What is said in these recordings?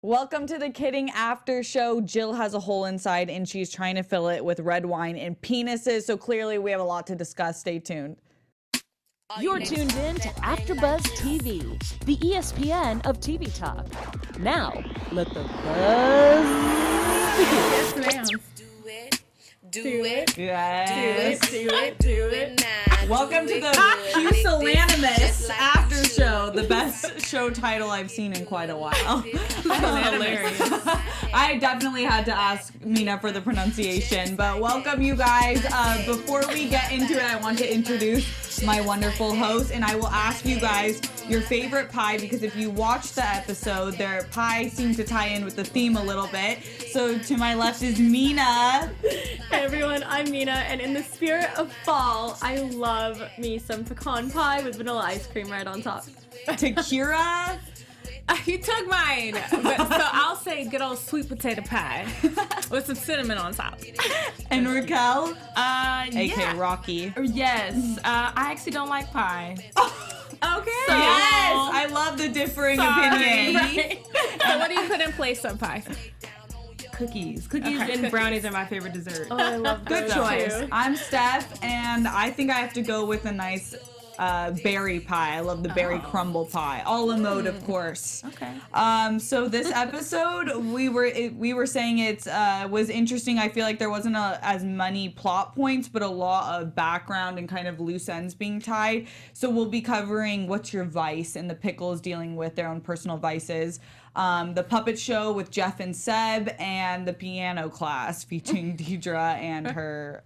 Welcome to the Kidding After Show. Jill has a hole inside and she's trying to fill it with red wine and penises. So clearly we have a lot to discuss. Stay tuned. You're tuned in to AfterBuzz TV, the ESPN of TV talk. Now, let the buzz begin. Yes, ma'am. Do it. Yes. Do it now. Welcome to the Pusillanimous After Show, the best show title I've seen in quite a while. Hilarious. I definitely had to ask Mina for the pronunciation, but welcome you guys. Before we get into it, I want to introduce my wonderful host, and I will ask you guys your favorite pie, because if you watch the episode, their pie seems to tie in with the theme a little bit. So to my left is Mina. Hey everyone, I'm Mina, and in the spirit of fall, I love me some pecan pie with vanilla ice cream right on top. Takira. You took mine, but, so I'll say good old sweet potato pie with some cinnamon on top. And Raquel, aka yeah. Rocky. Yes, I actually don't like pie. Okay. So, Yes, I love the differing opinions. Right. So what do you put in place of pie? Cookies and brownies are my favorite dessert. Oh, I love Good those choice. too. I'm Steph, and I think I have to go with a nice berry pie. I love the berry crumble pie. A la mode, of course. Okay. So this episode, we were saying it was interesting. I feel like there wasn't as many plot points, but a lot of background and kind of loose ends being tied. So we'll be covering what's your vice, and the Pickles dealing with their own personal vices. The puppet show with Jeff and Seb, and the piano class featuring Deidre and her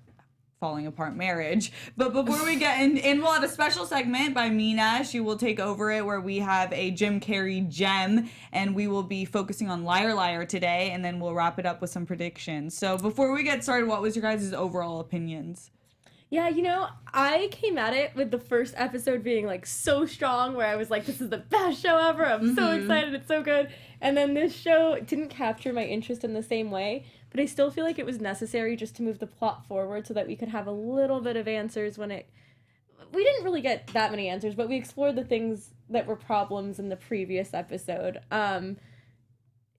falling apart marriage. But before we get in, we'll have a special segment by Mina. She will take over it, where we have a Jim Carrey gem, and we will be focusing on Liar Liar today, and then we'll wrap it up with some predictions. So before we get started, what was your guys' overall opinions? Yeah, you know, I came at it with the first episode being like so strong, where I was like, this is the best show ever. I'm so excited. It's so good. And then this show didn't capture my interest in the same way, but I still feel like it was necessary just to move the plot forward so that we could have a little bit of answers we didn't really get that many answers, but we explored the things that were problems in the previous episode.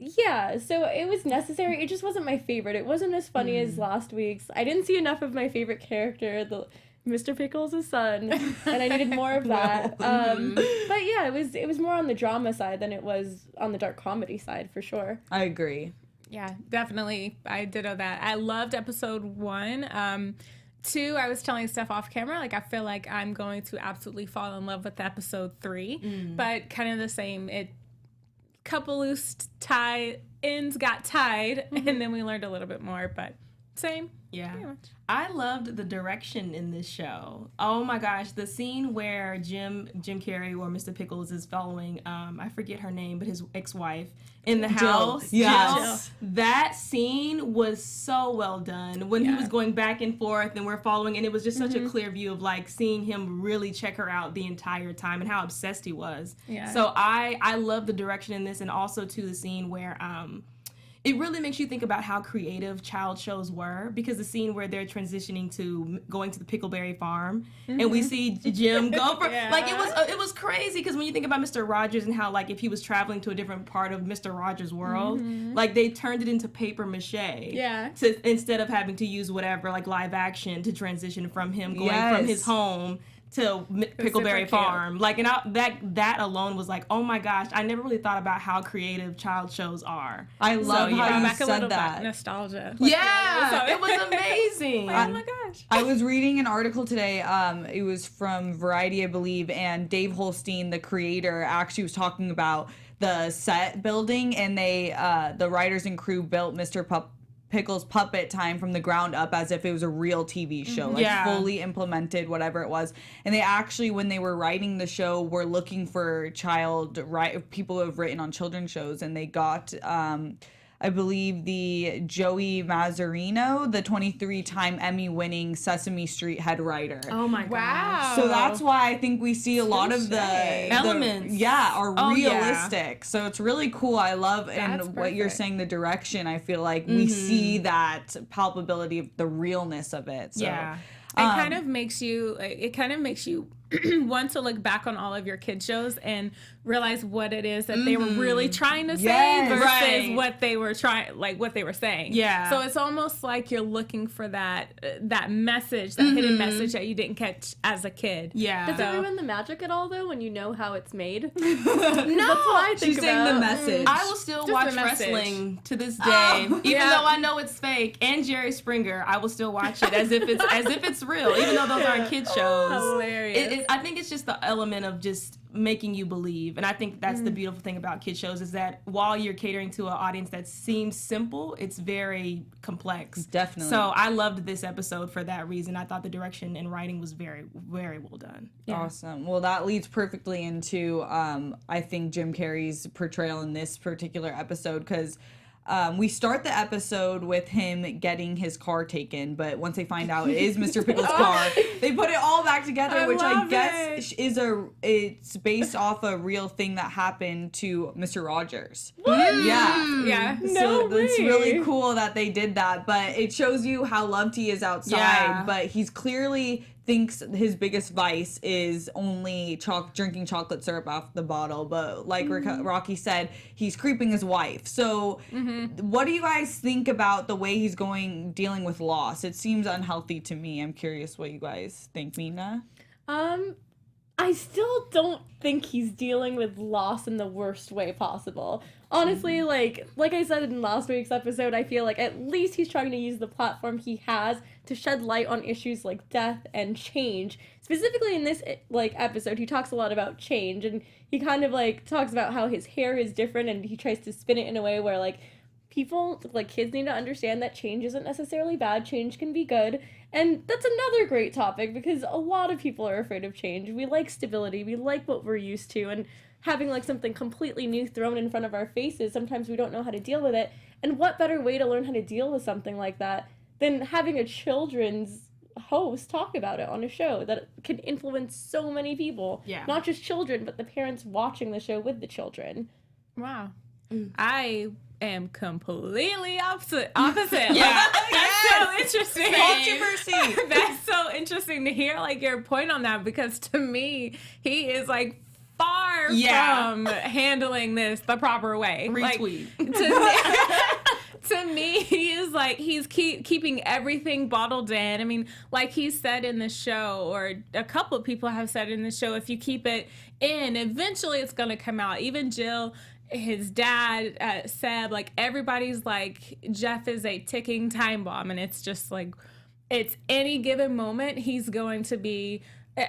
Yeah, so it was necessary. It just wasn't my favorite. It wasn't as funny as last week's. I didn't see enough of my favorite character, the Mr. Pickles' son, and I needed more of that. But yeah, it was more on the drama side than it was on the dark comedy side, for sure. I agree. Yeah, definitely. I ditto that. I loved episode 1. 2, I was telling Steph off camera, like, I feel like I'm going to absolutely fall in love with episode 3, but kind of the same. Couple loose ends got tied, and then we learned a little bit more, but same. Yeah. Pretty much. I loved the direction in this show. Oh my gosh, the scene where Jim Carrey, or Mr. Pickles, is following I forget her name, but his ex-wife in the house. Yes. Jill. That scene was so well done when he was going back and forth and we're following, and it was just such a clear view of like seeing him really check her out the entire time and how obsessed he was. Yeah. So I love the direction in this, and also to the scene where it really makes you think about how creative child shows were, because the scene where they're transitioning to going to the Pickleberry farm and we see Jim go for like it was crazy, because when you think about Mr. Rogers and how like if he was traveling to a different part of Mr. Rogers' world, like they turned it into paper mache to instead of having to use whatever like live action to transition from him going from his home to Pickleberry Farm. Like, and that alone was like, oh my gosh, I never really thought about how creative child shows are. I love how you back a said little that. Back nostalgia. Yeah, it was amazing. Like, oh my gosh. I was reading an article today, it was from Variety, I believe, and Dave Holstein, the creator, actually was talking about the set building, and they, the writers and crew built Mr. Pickles puppet time from the ground up as if it was a real TV show, like fully implemented whatever it was. And they actually, when they were writing the show, were looking for people who have written on children's shows, and they got I believe the Joey Mazzarino, the 23-time Emmy-winning Sesame Street head writer. Oh my god! Wow. So that's why I think we see a lot of the elements. Are realistic. So it's really cool. I love, and what you're saying, the direction. I feel like we see that palpability of the realness of it. So, It kind of makes you want to look back on all of your kid shows and realize what it is that they were really trying to say Yes. versus Right. what they were what they were saying. Yeah. So it's almost like you're looking for that message, that hidden message that you didn't catch as a kid. Yeah. Does it So- ruin the magic at all, though, when you know how it's made? No. That's what I think She's saying the about. message. I will still Just watch the message. wrestling to this day, even yeah. though I know it's fake. And Jerry Springer, I will still watch it as if it's real, even though those aren't kid shows. Hilarious. I think it's just the element of just making you believe, and I think that's the beautiful thing about kid shows is that while you're catering to an audience that seems simple, it's very complex. Definitely. So I loved this episode for that reason. I thought the direction and writing was very, very well done. Awesome. Well, that leads perfectly into, I think, Jim Carrey's portrayal in this particular episode, because we start the episode with him getting his car taken, but once they find out it is Mr. Pickles' car, they put it all back together, which I love guess it's based off a real thing that happened to Mr. Rogers. What? Yeah. Yeah. So it's way. really cool that they did that, but it shows you how loved he is outside. Yeah. But he's clearly thinks his biggest vice is only drinking chocolate syrup off the bottle. But like Rocky said, he's creeping his wife. So what do you guys think about the way he's dealing with loss? It seems unhealthy to me. I'm curious what you guys think, Mina. I still don't think he's dealing with loss in the worst way possible. Honestly, like I said in last week's episode, I feel like at least he's trying to use the platform he has to shed light on issues like death and change. Specifically in this episode, he talks a lot about change, and he kind of talks about how his hair is different, and he tries to spin it in a way where people, kids need to understand that change isn't necessarily bad, change can be good. And that's another great topic because a lot of people are afraid of change. We like stability, we like what we're used to, and having something completely new thrown in front of our faces, sometimes we don't know how to deal with it. And what better way to learn how to deal with something like that than having a children's host talk about it on a show that can influence so many people. Yeah. Not just children, but the parents watching the show with the children. Wow. I am completely opposite. Yeah. That's so interesting. Controversy. That's so interesting to hear your point on that, because to me, he is far from handling this the proper way. Retweet. To me, he is he's keeping everything bottled in. I mean, like he said in the show, or a couple of people have said in the show, if you keep it in, eventually it's going to come out. Even Jill, his dad, Seb, everybody's Jeff is a ticking time bomb, and it's just it's any given moment he's going to be.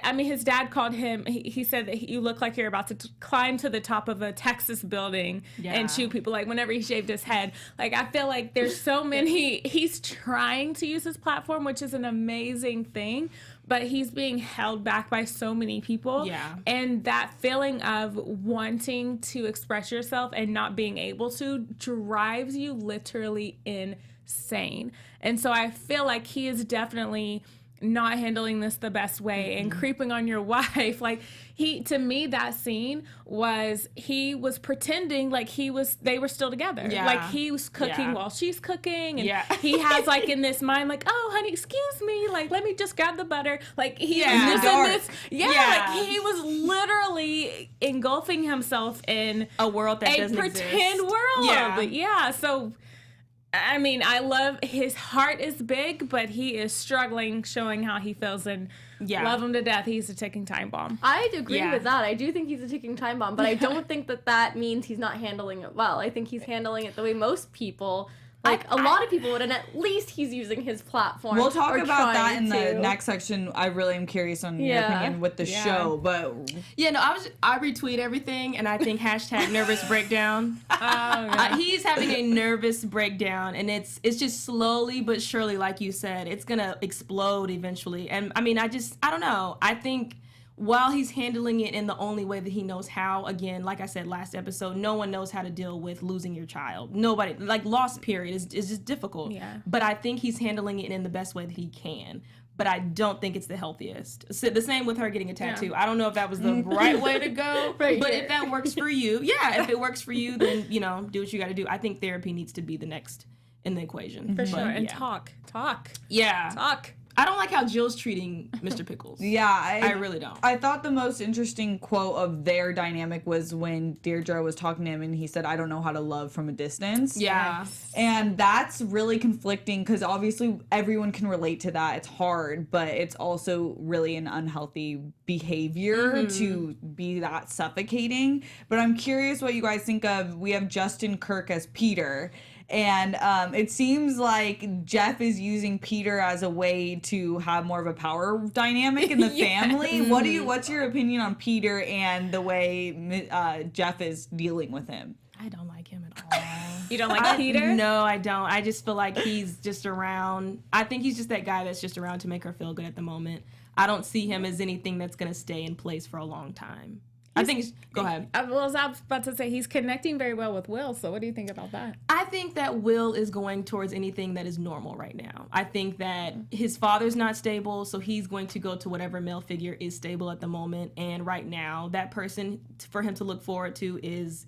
I mean, his dad called him, he said that you look like you're about to climb to the top of a Texas building and shoot people, whenever he shaved his head. I feel like there's so many, he's trying to use his platform, which is an amazing thing, but he's being held back by so many people. Yeah. And that feeling of wanting to express yourself and not being able to drives you literally insane. And so I feel like he is definitely not handling this the best way and creeping on your wife. To me, that scene was, he was pretending they were still together. Yeah. He was cooking while she's cooking, and he has in this mind, oh honey, excuse me, let me just grab the butter. He was just in this, he was literally engulfing himself in A world that doesn't pretend exist. world. So I mean, I love his heart is big, but he is struggling, showing how he feels, and love him to death. He's a ticking time bomb. I'd agree with that. I do think he's a ticking time bomb, but I don't think that means he's not handling it well. I think he's handling it the way most people, a lot of people would, and at least he's using his platform. We'll talk or about that trying in the to. next section. I really am curious on your opinion with the show, but I retweet everything, and I think hashtag nervous breakdown. He's having a nervous breakdown, and it's just slowly but surely, like you said, it's gonna explode eventually. And I mean, I don't know. I think while he's handling it in the only way that he knows how, again, like I said last episode, no one knows how to deal with losing your child. Nobody, loss period is just difficult. Yeah. But I think he's handling it in the best way that he can. But I don't think it's the healthiest. So the same with her getting a tattoo. Yeah. I don't know if that was the right way to go. But if that works for you, if it works for you, then, do what you got to do. I think therapy needs to be the next in the equation. For sure. And yeah. talk. Yeah. Talk. I don't like how Jill's treating Mr. Pickles. Yeah, I really don't. I thought the most interesting quote of their dynamic was when Deirdre was talking to him and he said, "I don't know how to love from a distance." Yeah. And that's really conflicting because obviously everyone can relate to that. It's hard, but it's also really an unhealthy behavior to be that suffocating. But I'm curious what you guys think of. We have Justin Kirk as Peter. And it seems like Jeff is using Peter as a way to have more of a power dynamic in the family. What's your opinion on Peter and the way Jeff is dealing with him? I don't like him at all. You don't like Peter? No, I don't. I just feel like he's just around. I think he's just that guy that's just around to make her feel good at the moment. I don't see him as anything that's going to stay in place for a long time. Go ahead. I was about to say he's connecting very well with Will, so what do you think about that? I think that Will is going towards anything that is normal right now. I think that his father's not stable, so he's going to go to whatever male figure is stable at the moment. And right now, that person for him to look forward to is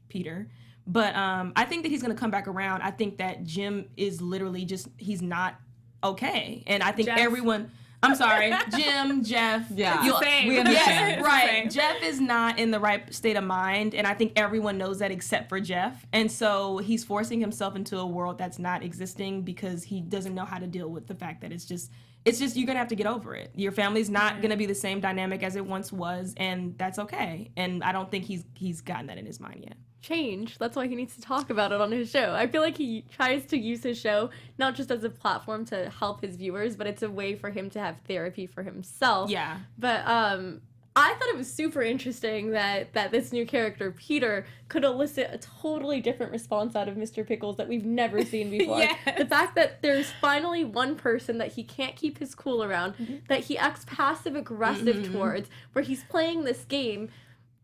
Peter. But I think that he's going to come back around. I think that Jim is literally he's not okay. And I think everyone... I'm sorry, Jim, Jeff. Yeah, we understand. Yes, right. Jeff is not in the right state of mind, and I think everyone knows that except for Jeff. And so he's forcing himself into a world that's not existing because he doesn't know how to deal with the fact that it's just you're gonna have to get over it. Your family's not gonna be the same dynamic as it once was, and that's okay. And I don't think he's gotten that in his mind yet. Change. That's why he needs to talk about it on his show. I feel like he tries to use his show not just as a platform to help his viewers, but it's a way for him to have therapy for himself. Yeah. But I thought it was super interesting that this new character, Peter, could elicit a totally different response out of Mr. Pickles that we've never seen before. Yes. The fact that there's finally one person that he can't keep his cool around, that he acts passive-aggressive towards, where he's playing this game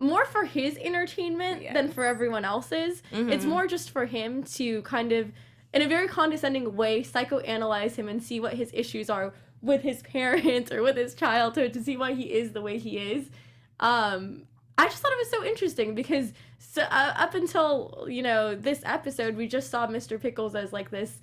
more for his entertainment than for everyone else's. It's more just for him to kind of, in a very condescending way, psychoanalyze him and see what his issues are with his parents or with his childhood, to see why he is the way he is. I just thought it was so interesting because up until, this episode, we just saw Mr. Pickles as like this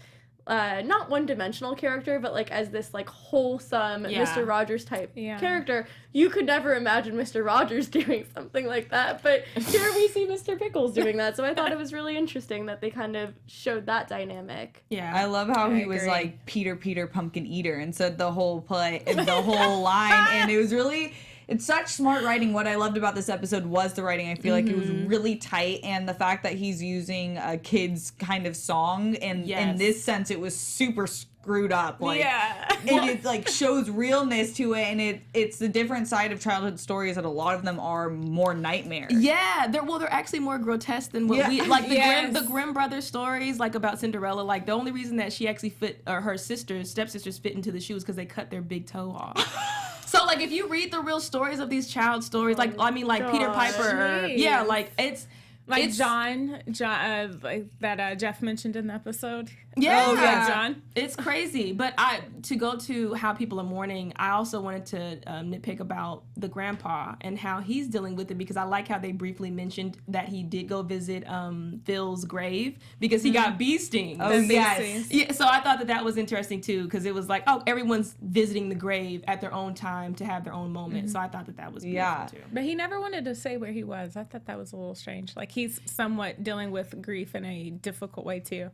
not one-dimensional character, but like as this like wholesome Mr. Rogers type character. You could never imagine Mr. Rogers doing something like that, but here we see Mr. Pickles doing that. So I thought it was really interesting that they kind of showed that dynamic. Yeah, I love how he was like Peter Pumpkin Eater and said the whole line, and it was really. It's such smart writing. What I loved about this episode was the writing. I feel like it was really tight, and the fact that he's using a kid's kind of song, and in this sense, it was super screwed up. Like, and it like shows realness to it, and it's the different side of childhood stories that a lot of them are more nightmare. Yeah, they're actually more grotesque than what we like. The Grimm brothers stories, like about Cinderella. Like the only reason that she actually fit, or her stepsisters fit into the shoes, because they cut their big toe off. So, like, if you read the real stories of these child stories, like Peter Piper, John, that Jeff mentioned in the episode. Yeah, John. It's crazy. But to go to how people are mourning, I also wanted to nitpick about the grandpa and how he's dealing with it, because I like how they briefly mentioned that he did go visit Phil's grave because he got bee stings. Oh, yes. Yeah, so I thought that was interesting, too, because it was like, oh, everyone's visiting the grave at their own time to have their own moment. So I thought that was beautiful, too. But he never wanted to say where he was. I thought that was a little strange. Like, he's somewhat dealing with grief in a difficult way, too.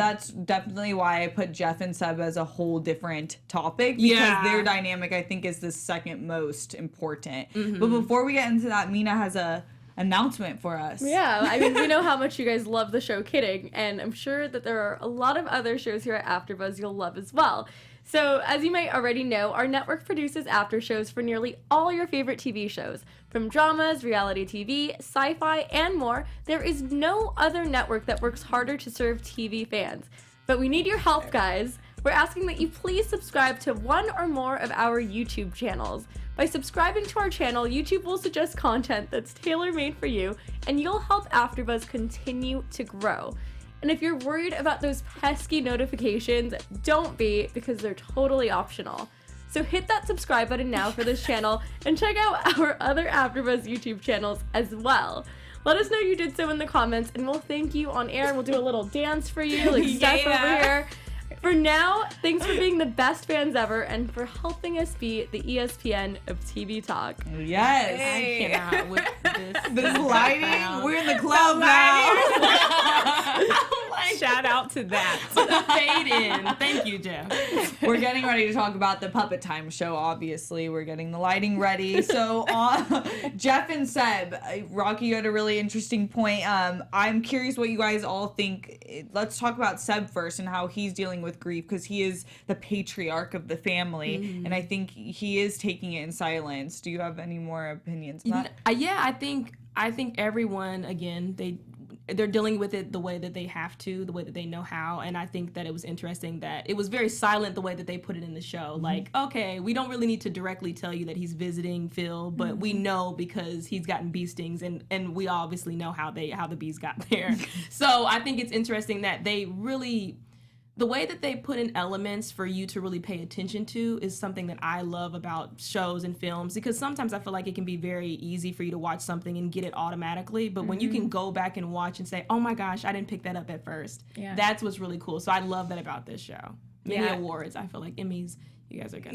That's definitely why I put Jeff and Seb as a whole different topic, because their dynamic, I think, is the second most important. But before we get into that, Mina has a announcement for us. Yeah, I mean, we know how much you guys love the show Kidding, and I'm sure that there are a lot of other shows here at AfterBuzz you'll love as well. So, as you might already know, our network produces after shows for nearly all your favorite TV shows. From dramas, reality TV, sci-fi, and more, there is no other network that works harder to serve TV fans. But we need your help, guys. We're asking that you please subscribe to one or more of our YouTube channels. By subscribing to our channel, YouTube will suggest content that's tailor-made for you, and you'll help AfterBuzz continue to grow. And if you're worried about those pesky notifications, don't be, because they're totally optional. So hit that subscribe button now for this channel, and check out our other AfterBuzz YouTube channels as well. Let us know you did so in the comments, and we'll thank you on air, and we'll do a little dance for you, like Steph over here. For now, thanks for being the best fans ever and for helping us be the ESPN of TV talk. Yes. I cannot with this. This lighting. We're in the club now. Shout out to that. Fade in. Thank you, Jeff. We're getting ready to talk about the Puppet Time show, obviously. We're getting the lighting ready. So, Jeff and Seb, Rocky, you had a really interesting point. I'm curious what you guys all think. Let's talk about Seb first and how he's dealing with grief, because he is the patriarch of the family, and I think he is taking it in silence. Do you have any more opinions on that? Yeah, I think everyone, again, they're dealing with it the way that they have to, the way that they know how, and I think that it was interesting that it was very silent the way that they put it in the show. Like, okay, we don't really need to directly tell you that he's visiting Phil, but we know because he's gotten bee stings, and we obviously know how the bees got there. So I think it's interesting that they really, the way that they put in elements for you to really pay attention to is something that I love about shows and films, because sometimes I feel like it can be very easy for you to watch something and get it automatically, but when you can go back and watch and say, oh my gosh, I didn't pick that up at first, that's what's really cool. So I love that about this show. Many awards, I feel like Emmys, you guys are gonna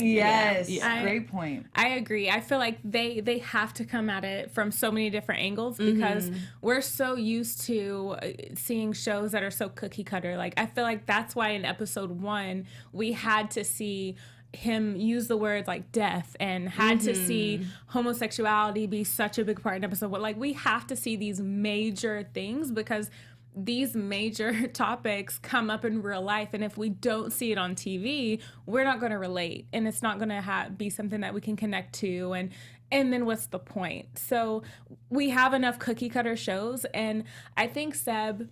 Great point. I agree. I feel like they have to come at it from so many different angles, because we're so used to seeing shows that are so cookie cutter. Like, I feel like that's why in episode 1 we had to see him use the words like death, and had to see homosexuality be such a big part in episode 1. Like, we have to see these major things, because these major topics come up in real life, and if we don't see it on TV, we're not going to relate, and it's not going to be something that we can connect to, and then what's the point? So we have enough cookie cutter shows, and I think Seb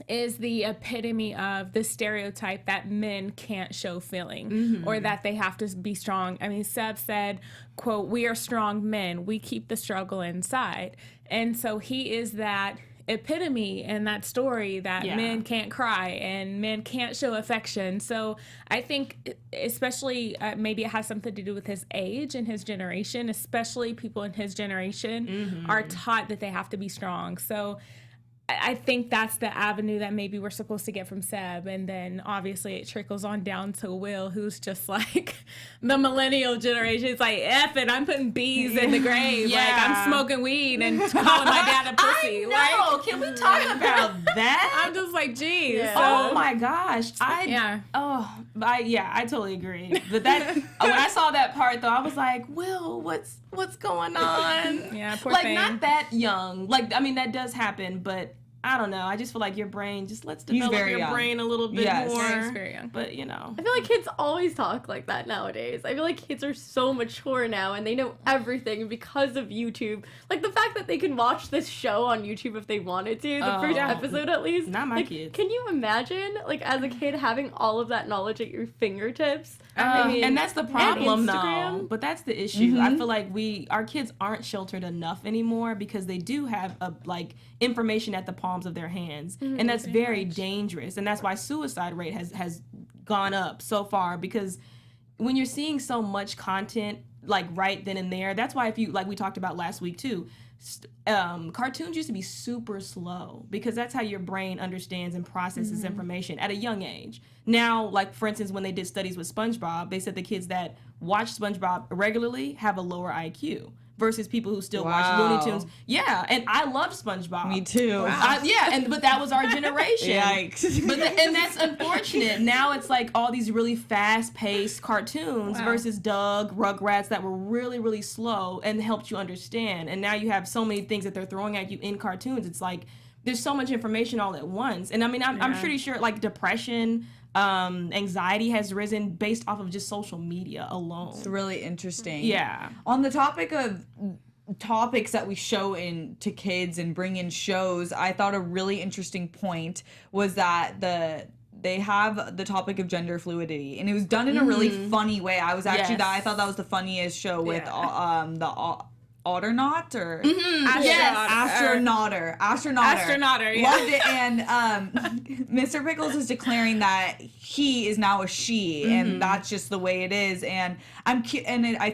is the epitome of the stereotype that men can't show feeling, or that they have to be strong. I mean, Seb said, quote, "We are strong men. We keep the struggle inside." And so he is that epitome and that story that men can't cry and men can't show affection. So I think especially maybe it has something to do with his age and his generation, especially people in his generation are taught that they have to be strong. So I think that's the avenue that maybe we're supposed to get from Seb, and then obviously it trickles on down to Will, who's just like the millennial generation. It's like, F it, I'm putting bees in the grave. Like, I'm smoking weed and calling my dad a pussy. I know. Can we talk about that? I'm just like, geez. Yeah. Oh my gosh. I totally agree. But that when I saw that part though, I was like, Will, what's going on? Yeah, poor like thing. not that young. Like, I mean, that does happen, but I don't know. I just feel like your brain, just let's develop your young. brain a little bit more. Yeah, he's very young. But, you know. I feel like kids always talk like that nowadays. I feel like kids are so mature now and they know everything because of YouTube. Like, the fact that they can watch this show on YouTube if they wanted to, the first episode at least. Not my kids. Can you imagine, like, as a kid having all of that knowledge at your fingertips? And that's the problem, Instagram. though. But that's the issue. I feel like our kids aren't sheltered enough anymore, because they do have information at the palms of their hands, and that's very dangerous. And that's why suicide rate has gone up so far, because when you're seeing so much content like right then and there, that's why if you, like we talked about last week too, cartoons used to be super slow, because that's how your brain understands and processes information at a young age. Now, like for instance, when they did studies with SpongeBob, they said the kids that watch SpongeBob regularly have a lower IQ versus people who still watch Looney Tunes. Yeah, and I loved SpongeBob. Me too. But that was our generation. Yikes. And that's unfortunate. Now it's like all these really fast-paced cartoons versus Doug, Rugrats that were really, really slow and helped you understand. And now you have so many things that they're throwing at you in cartoons. It's like there's so much information all at once. And I mean, I'm pretty sure like depression, anxiety has risen based off of just social media alone. It's really interesting. Yeah. On the topic of topics that we show to kids and bring in shows, I thought a really interesting point was that they have the topic of gender fluidity, and it was done in a really funny way. I was actually I thought that was the funniest show with the Otternaut or Astronauter. Yeah. Loved it. And Mr. Pickles is declaring that he is now a she, and that's just the way it is. And I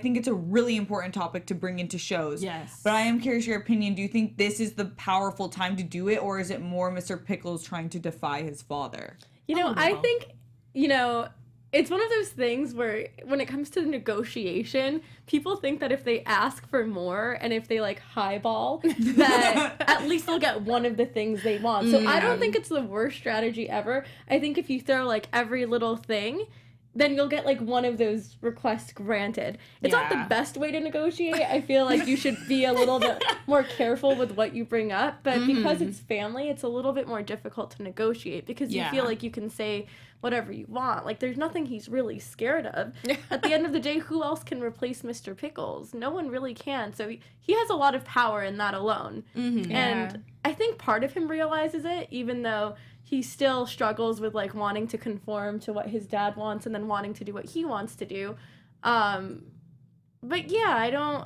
think it's a really important topic to bring into shows. Yes. But I am curious your opinion. Do you think this is the powerful time to do it, or is it more Mr. Pickles trying to defy his father? You know, I think you know, it's one of those things where when it comes to negotiation, people think that if they ask for more and if they like highball, that at least they'll get one of the things they want. So I don't think it's the worst strategy ever. I think if you throw like every little thing, then you'll get like one of those requests granted. It's not the best way to negotiate. I feel like you should be a little bit more careful with what you bring up, but because it's family, it's a little bit more difficult to negotiate because you feel like you can say whatever you want. Like, there's nothing he's really scared of. At the end of the day, who else can replace Mr. Pickles? No one really can. So he has a lot of power in that alone. And I think part of him realizes it, even though he still struggles with, like, wanting to conform to what his dad wants and then wanting to do what he wants to do. But, yeah, I don't...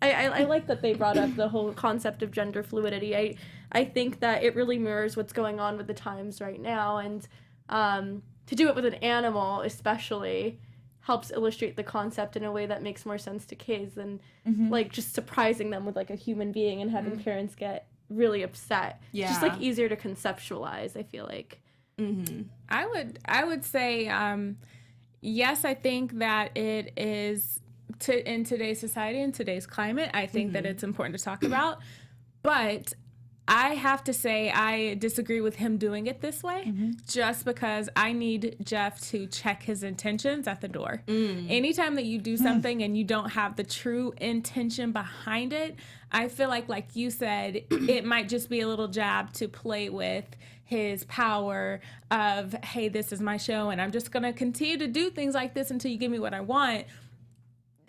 I like that they brought up the whole concept of gender fluidity. I think that it really mirrors what's going on with the times right now, and to do it with an animal especially helps illustrate the concept in a way that makes more sense to kids than like just surprising them with like a human being and having parents get really upset. It's just like easier to conceptualize, I feel like. I would say yes, I think that it is in today's society, in today's climate, I think that it's important to talk about, but I have to say I disagree with him doing it this way just because I need Jeff to check his intentions at the door. Anytime that you do something and you don't have the true intention behind it, I feel like you said, it might just be a little jab to play with his power of, hey, this is my show and I'm just going to continue to do things like this until you give me what I want.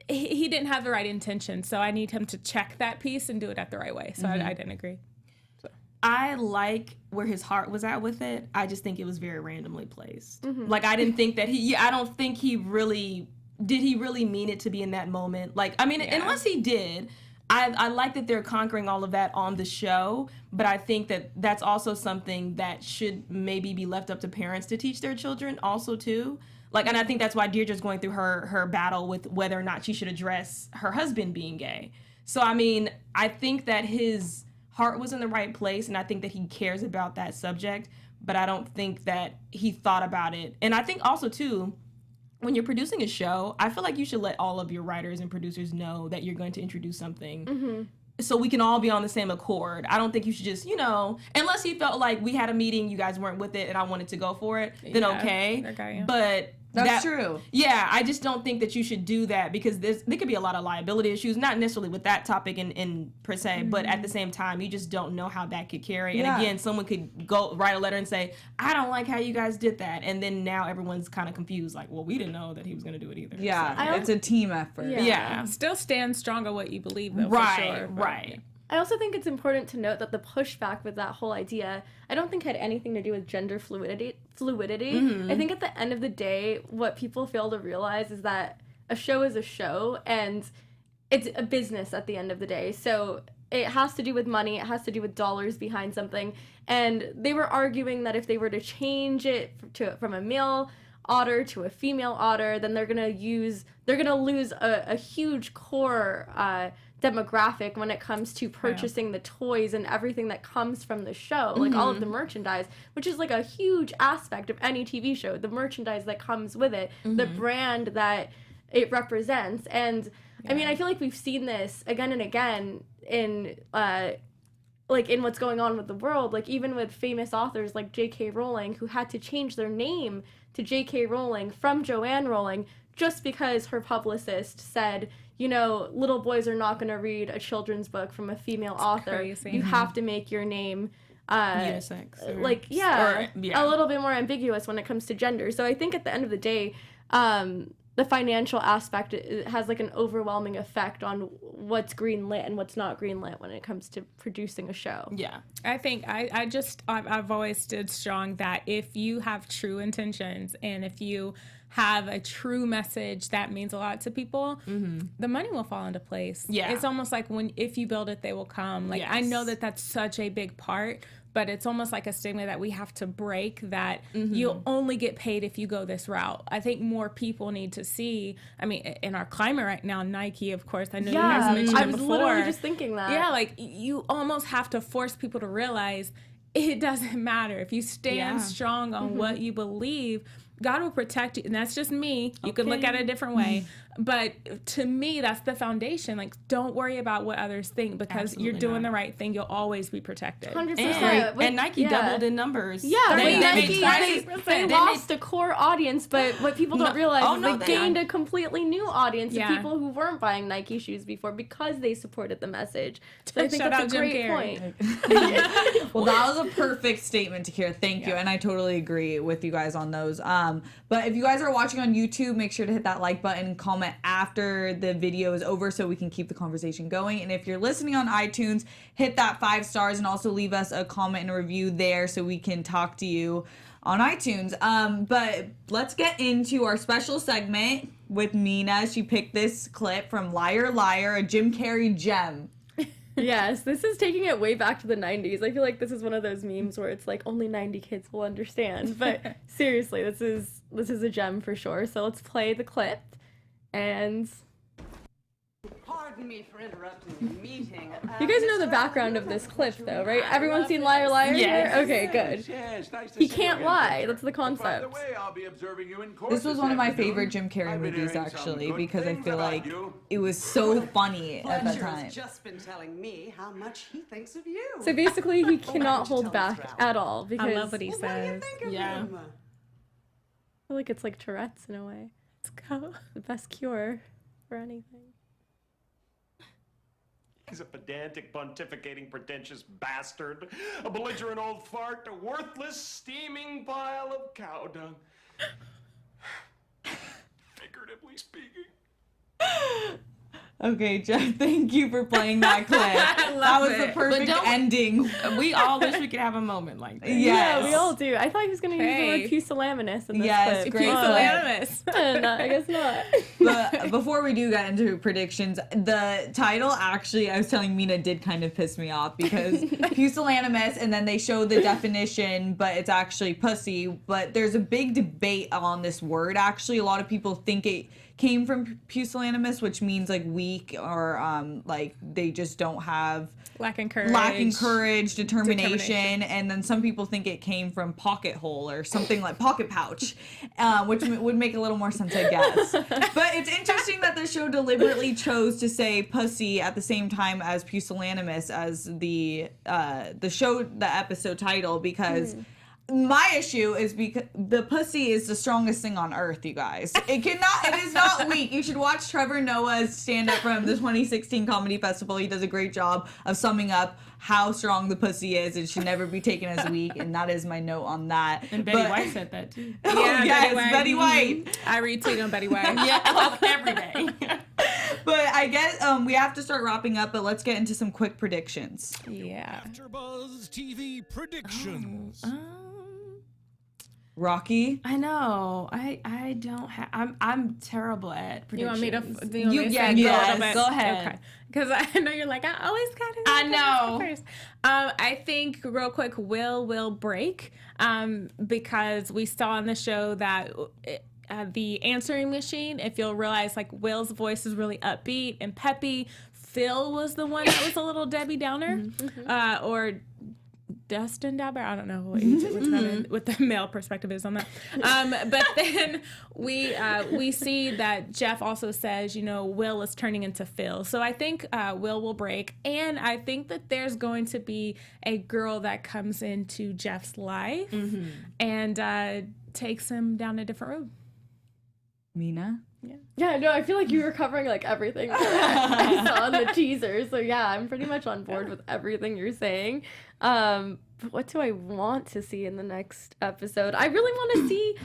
He didn't have the right intention, so I need him to check that piece and do it at the right way. So I didn't agree. I like where his heart was at with it. I just think it was very randomly placed. Like, I didn't think that I don't think he really mean it to be in that moment. Like, I mean, unless he did, I like that they're conquering all of that on the show, but I think that that's also something that should maybe be left up to parents to teach their children also too. Like, and I think that's why Deirdre's going through her battle with whether or not she should address her husband being gay. So, I mean, I think that his heart was in the right place, and I think that he cares about that subject, but I don't think that he thought about it. And I think also, too, when you're producing a show, I feel like you should let all of your writers and producers know that you're going to introduce something so we can all be on the same accord. I don't think you should just, unless he felt like we had a meeting, you guys weren't with it, and I wanted to go for it, then okay. But that's true. Yeah, I just don't think that you should do that because there could be a lot of liability issues, not necessarily with that topic in per se, but at the same time, you just don't know how that could carry. And again, someone could go write a letter and say, I don't like how you guys did that. And then now everyone's kind of confused, like, well, we didn't know that he was going to do it either. Yeah, so. It's a team effort. Yeah. Still stand strong on what you believe, though, right, for sure. Right. I also think it's important to note that the pushback with that whole idea, I don't think had anything to do with gender fluidity. I think at the end of the day, what people fail to realize is that a show is a show, and it's a business at the end of the day. So it has to do with money, it has to do with dollars behind something. And they were arguing that if they were to change it from a male otter to a female otter, then they're gonna lose a huge core demographic when it comes to purchasing the toys and everything that comes from the show, like all of the merchandise, which is like a huge aspect of any TV show, the merchandise that comes with it, the brand that it represents. And I mean, I feel like we've seen this again and again in like in what's going on with the world, like even with famous authors like J.K. Rowling, who had to change their name to J.K. Rowling from Joanne Rowling just because her publicist said, little boys are not going to read a children's book from a female author. Crazy. You have to make your name unisex. A little bit more ambiguous when it comes to gender. So I think at the end of the day, the financial aspect has like an overwhelming effect on what's greenlit and what's not greenlit when it comes to producing a show. Yeah. I think I've always stood strong that if you have true intentions and if you have a true message that means a lot to people, the money will fall into place. Yeah. It's almost like if you build it, they will come. Like, I know that that's such a big part, but it's almost like a stigma that we have to break, that you'll only get paid if you go this route. I think more people need to see, I mean, in our climate right now, Nike, of course, I know you guys mentioned it before. I was literally just thinking that. Yeah, like, you almost have to force people to realize it doesn't matter. If you stand strong on what you believe, God will protect you, and that's just me. You can look at it a different way, but to me, that's the foundation. Like, don't worry about what others think, because you're doing the right thing. You'll always be protected. 100%. And Nike doubled in numbers. Yeah, they lost a core audience, but what people don't realize is they gained a completely new audience of people who weren't buying Nike shoes before because they supported the message. So I think that's a great point. Well, that was a perfect statement, Takira. Thank you. And I totally agree with you guys on those. But if you guys are watching on YouTube, make sure to hit that like button and comment after the video is over so we can keep the conversation going. And if you're listening on iTunes, hit that 5 stars and also leave us a comment and a review there so we can talk to you on iTunes. But let's get into our special segment with Mina. She picked this clip from Liar Liar, a Jim Carrey gem. Yes, this is taking it way back to the 90s. I feel like this is one of those memes where it's like only 90 kids will understand. But seriously, this is a gem for sure. So let's play the clip and... Pardon me for interrupting the meeting. You guys know the background of this clip, though, right? Everyone's seen Liar Liar here? Okay, good. Yes, nice to He see can't you lie. again. That's the By concept. the way, I'll be observing you in court This was one of my afternoon. favorite Jim Carrey I've been movies, hearing some actually, good because I things feel about like you. it was so funny at that Fletcher time. has just been telling me how much he thinks of you. So basically, he cannot hold back at all because I love what he Well, what do you says. think of Yeah. him? I feel like it's like Tourette's in a way. Let's go. The best cure for anything. He's a pedantic, pontificating, pretentious bastard, a belligerent old fart, a worthless, steaming pile of cow dung. Figuratively speaking. Okay, Jeff, thank you for playing that clip. That was the perfect don't- ending. We all wish we could have a moment like that. Yes. Yeah, we all do. I thought he was going to use the word pusillanimous in this Yes, clip. great Pusillanimous. I guess not. But before we do get into predictions, the title actually, I was telling Mina, did kind of piss me off because pusillanimous, and then they show the definition, but it's actually pussy. But there's a big debate on this word, actually. A lot of people think it came from pusillanimous, which means like weak or like they just don't have Lacking courage, determination, and then some people think it came from pocket hole or something like pocket pouch, which would make a little more sense, I guess. But it's interesting that the show deliberately chose to say pussy at the same time as pusillanimous as the episode title, because my issue is because the pussy is the strongest thing on earth, you guys. It is not weak. You should watch Trevor Noah's stand-up from the 2016 Comedy Festival. He does a great job of summing up how strong the pussy is. It should never be taken as weak, and that is my note on that. And Betty White said that too. Oh, Yeah, yes, Betty White. Betty White. I retweet on Betty White. Yeah, every day. But I guess we have to start wrapping up, but let's get into some quick predictions. Yeah. AfterBuzz TV predictions. Rocky? I know. I don't have. I'm terrible at You want predictions. me to? Do you want me to yeah, say yes, a little bit? go ahead. Okay. Because I know you're like, I always got to. I know. First. I think real quick, will break. Because we saw in the show that. The answering machine, if you'll realize, like, Will's voice is really upbeat and peppy. Phil was the one that was a little Debbie Downer, or Dustin Dauber. I don't know what the male perspective is on that. But then we see that Jeff also says, Will is turning into Phil. So I think will break, and I think that there's going to be a girl that comes into Jeff's life and takes him down a different road. Mina? Yeah, no, I feel like you were covering like everything that I saw in the teaser. So yeah, I'm pretty much on board with everything you're saying. But what do I want to see in the next episode? I really want to see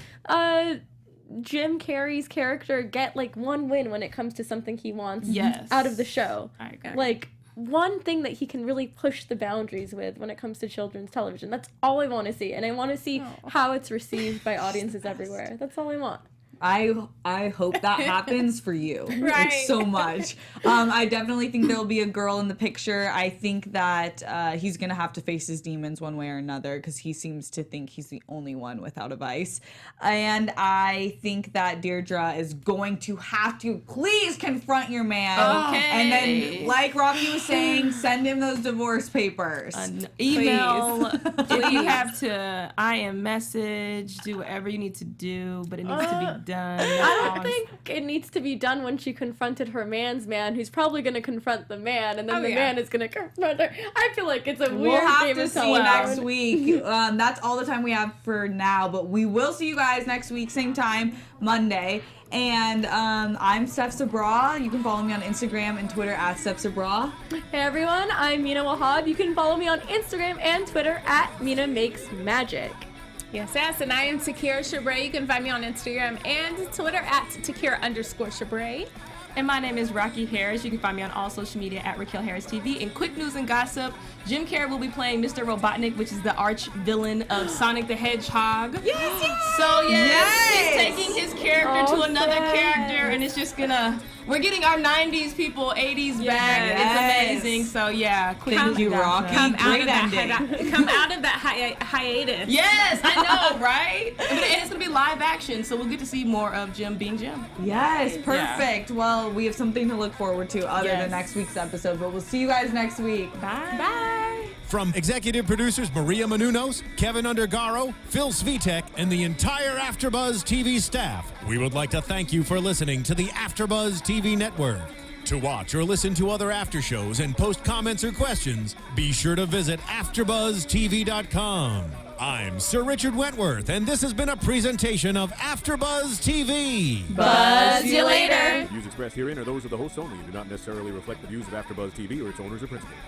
Jim Carrey's character get like one win when it comes to something he wants out of the show. I agree. Like one thing that he can really push the boundaries with when it comes to children's television. That's all I want to see. And I want to see how it's received by audiences everywhere. That's all I want. I hope that happens for you, like, Right. so much. I definitely think there'll be a girl in the picture. I think that he's gonna have to face his demons one way or another because he seems to think he's the only one without a vice. And I think that Deirdre is going to have to please confront your man. Okay. And then, like Rocky was saying, send him those divorce papers. Email. If you have to IM message, do whatever you need to do, but it needs to be done. I don't think it needs to be done when she confronted her man's man, who's probably going to confront the man, and then the man is going to confront her. I feel like it's a weird We'll have game to of see telephone. next week. That's all the time we have for now, but we will see you guys next week, same time, Monday. And I'm Steph Sabraw. You can follow me on Instagram and Twitter at Steph Sabraw. Hey everyone, I'm Mina Wahab. You can follow me on Instagram and Twitter at Mina Makes Magic. Yes, and I am Takira Shabrae. You can find me on Instagram and Twitter at Takira_Shabrae. And my name is Rocky Harris. You can find me on all social media at Raquel Harris TV. In quick news and gossip, Jim Carrey will be playing Mr. Robotnik, which is the arch villain of Sonic the Hedgehog. Yes! So he's taking his character to another character, and it's just gonna. We're getting our 90s people, 80s back. It's amazing. So quick Thank news you, and gossip. Rocky. Great ending. Come out of that hiatus. Yes, I know, right? And it's gonna be live action, so we'll get to see more of Jim being Jim. Yes, perfect. Well, we have something to look forward to other than next week's episode, but we'll see you guys next week. Bye. From executive producers Maria Menounos, Keven Undergaro, Phil Svitek, and the entire AfterBuzz TV staff, we would like to thank you for listening to the AfterBuzz TV network. To watch or listen to other after shows and post comments or questions, be sure to visit AfterBuzzTV.com. I'm Sir Richard Wentworth, and this has been a presentation of AfterBuzz TV. Buzz you later. The views expressed herein are those of the hosts only and do not necessarily reflect the views of AfterBuzz TV or its owners or principals.